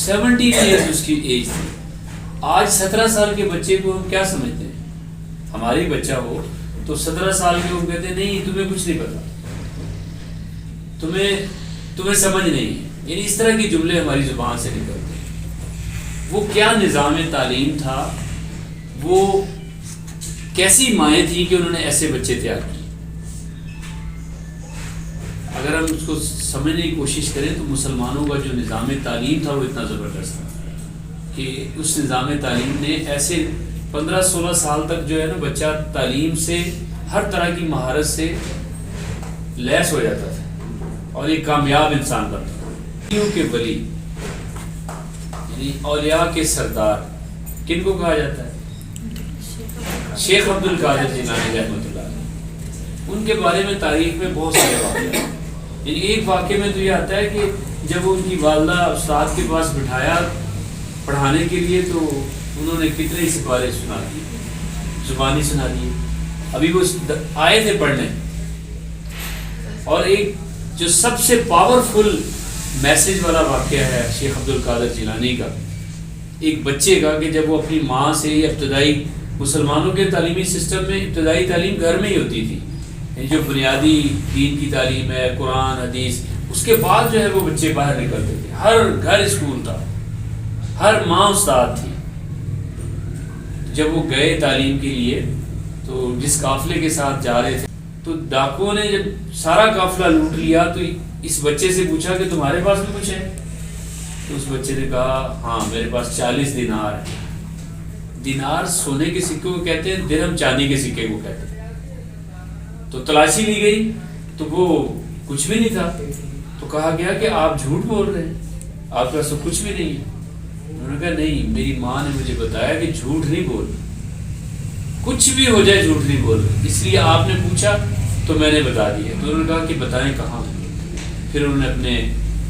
17 years اس کی age تھی. آج 17 سال کے بچے کو ہم کیا سمجھتے ہیں؟ ہماری بچہ ہو تو 17 سال کے ہم کہتے ہیں نہیں تمہیں کچھ نہیں پتا، تمہیں سمجھ نہیں ہے. یعنی اس طرح کے جملے ہماری زبان سے نکلتے ہیں. وہ کیا نظام تعلیم تھا، وہ کیسی مائیں تھیں کہ انہوں نے ایسے بچے تیار کیے. اگر ہم اس کو سمجھنے کی کوشش کریں تو مسلمانوں کا جو نظام تعلیم تھا وہ اتنا زبردست تھا کہ اس نظام تعلیم نے ایسے 15-16 سال تک جو ہے نا بچہ تعلیم سے ہر طرح کی مہارت سے لیس ہو جاتا تھا اور ایک کامیاب انسان بنتا تھا. ولیوں کے ولی یعنی اولیاء کے سردار کن کو کہا جاتا ہے؟ شیخ عبد القادر جیلانی رحمۃ اللہ علیہ. ان کے بارے میں تاریخ میں بہت سارے واقعے ہیں. یعنی ایک واقعے میں تو یہ آتا ہے کہ جب وہ ان کی والدہ استاد کے پاس بٹھایا پڑھانے کے لیے تو انہوں نے کتنے ہی سپارے سنا دیے، زبانی سنا دیے. ابھی وہ آئے تھے پڑھنے اور ایک جو سب سے پاورفل میسج والا واقعہ ہے شیخ عبد القادر جیلانی کا، ایک بچے کا کہ جب وہ اپنی ماں سے یا ابتدائی مسلمانوں کے تعلیمی سسٹم میں ابتدائی تعلیم گھر میں ہی ہوتی تھی، یعنی جو بنیادی دین کی تعلیم ہے قرآن حدیث، اس کے بعد جو ہے وہ بچے باہر نکلتے تھے. ہر گھر اسکول تھا، ہر ماں استاد تھی. جب وہ گئے تعلیم کے لیے تو جس قافلے کے ساتھ جا رہے تھے تو ڈاکوؤں نے جب سارا قافلہ لوٹ لیا تو اس بچے سے پوچھا کہ تمہارے پاس بھی کچھ ہے؟ تو اس بچے نے کہا ہاں میرے پاس 40 دینار ہے. دینار سونے کے سکے کو کہتے ہیں، درہم چاندی کے سکے کو کہتے ہیں. تو تلاشی لی گئی تو وہ کچھ بھی نہیں تھا. تو کہا گیا کہ آپ جھوٹ بول رہے ہیں، آپ کے پاس تو کچھ بھی نہیں ہے. انہوں نے کہا نہیں، میری ماں نے مجھے بتایا کہ جھوٹ نہیں بول، کچھ بھی ہو جائے جھوٹ نہیں بول، اس لیے آپ نے پوچھا تو میں نے بتا دیا. تو انہوں نے کہا کہ بتائیں کہاں. پھر انہوں نے اپنے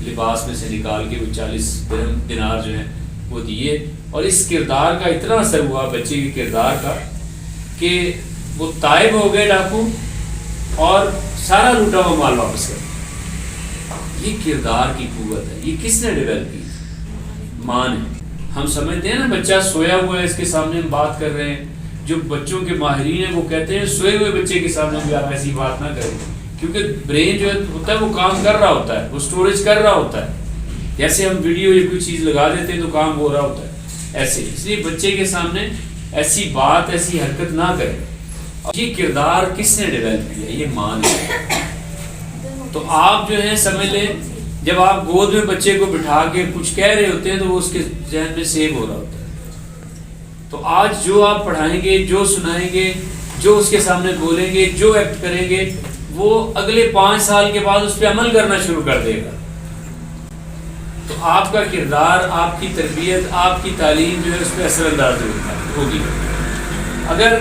لباس میں سے نکال کے وہ 40 دینار جو ہیں وہ دیے. اور اس کردار کا اتنا اثر ہوا بچے کے کردار کا کہ وہ تائب ہو گئے ڈاکو اور سارا لوٹا ہوا مال واپس کر. یہ کردار کی قوت ہے. یہ کس نے ڈیولپ کی؟ ماں نے. ہم سمجھتے ہیں نا بچہ سویا ہوا ہے اس کے سامنے ہم بات کر رہے ہیں. جو بچوں کے ماہرین ہیں وہ کہتے ہیں سوئے ہوئے بچے کے سامنے بھی آپ ایسی بات نہ کریں، کیونکہ برین جو ہوتا ہے وہ کام کر رہا ہوتا ہے، وہ اسٹوریج کر رہا ہوتا ہے. جیسے ہم ویڈیو یا کوئی چیز لگا دیتے ہیں تو کام ہو رہا ہوتا ہے ایسے. اس لیے بچے کے سامنے ایسی بات ایسی حرکت نہ کریں. یہ کردار کس نے ڈیولپ کیا؟ یہ ماں نے. تو آپ جو ہے سمجھ لیں جب آپ گود میں بچے کو بٹھا کے کچھ کہہ رہے ہوتے ہیں تو وہ اس کے ذہن میں سیو ہو رہا ہوتا ہے. تو آج جو آپ پڑھائیں گے، جو سنائیں گے، جو اس کے سامنے بولیں گے، جو ایکٹ کریں گے، وہ اگلے 5 سال کے بعد اس پہ عمل کرنا شروع کر دے گا. تو آپ کا کردار، آپ کی تربیت، آپ کی تعلیم جو ہے اس پہ اثر انداز ہوگی. اگر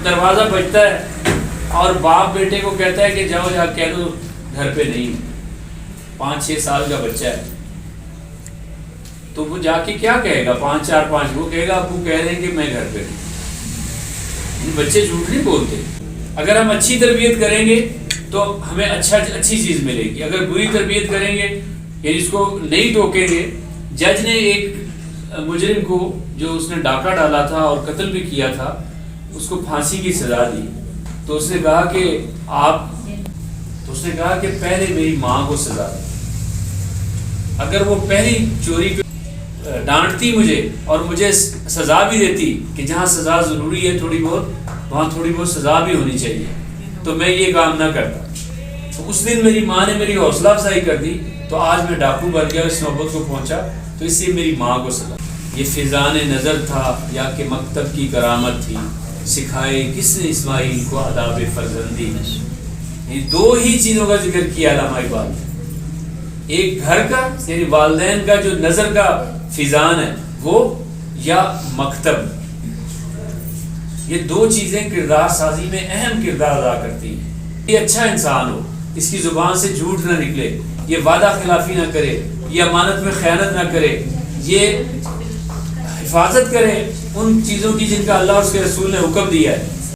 دروازہ بجتا ہے اور باپ بیٹے کو کہتا ہے کہ جاؤ جا کہہ دو گھر پہ نہیں، 5-6 سال کا بچہ ہے، تو وہ جا کے کیا کہے گا؟ 5-4-5 وہ کہے گا ابو کہہ رہے ہیں کہ میں گھر پہ نہیں. بچے جھوٹ نہیں بولتے. اگر ہم اچھی تربیت کریں گے تو ہمیں اچھی چیز ملے گی. اگر بری تربیت کریں گے یعنی اس کو نہیں ٹوکیں گے. جج نے ایک مجرم کو جو اس نے ڈاکہ ڈالا تھا اور قتل بھی کیا تھا اس کو پھانسی کی سزا دی. تو اس نے کہا کہ پہلے میری ماں کو سزا دی. اگر وہ پہلی چوری پہ ڈانٹتی مجھے اور مجھے سزا بھی دیتی کہ جہاں سزا ضروری ہے تھوڑی بہت وہاں تھوڑی بہت سزا بھی ہونی چاہیے تو میں یہ کام نہ کرتا. تو اس دن میری ماں نے میری حوصلہ افزائی کر دی تو آج میں ڈاکو بن گیا، اس نوبت کو پہنچا. تو اس لیے میری ماں کو سزا. یہ فیضان نظر تھا یا کہ مکتب کی کرامت تھی، سکھائے کس نے اسماعیل کو آداب فرزندی. یہ 2 ہی چیزوں کا ذکر کیا علامہ اقبال نے. ایک گھر کا یعنی والدین کا جو نظر کا فیضان ہے وہ، یا مکتب. یہ 2 چیزیں کردار سازی میں اہم کردار ادا کرتی ہیں. یہ اچھا انسان ہو، اس کی زبان سے جھوٹ نہ نکلے، یہ وعدہ خلافی نہ کرے، یہ امانت میں خیانت نہ کرے، یہ حفاظت کرے ان چیزوں کی جن کا اللہ اور اس کے رسول نے حکم دیا ہے.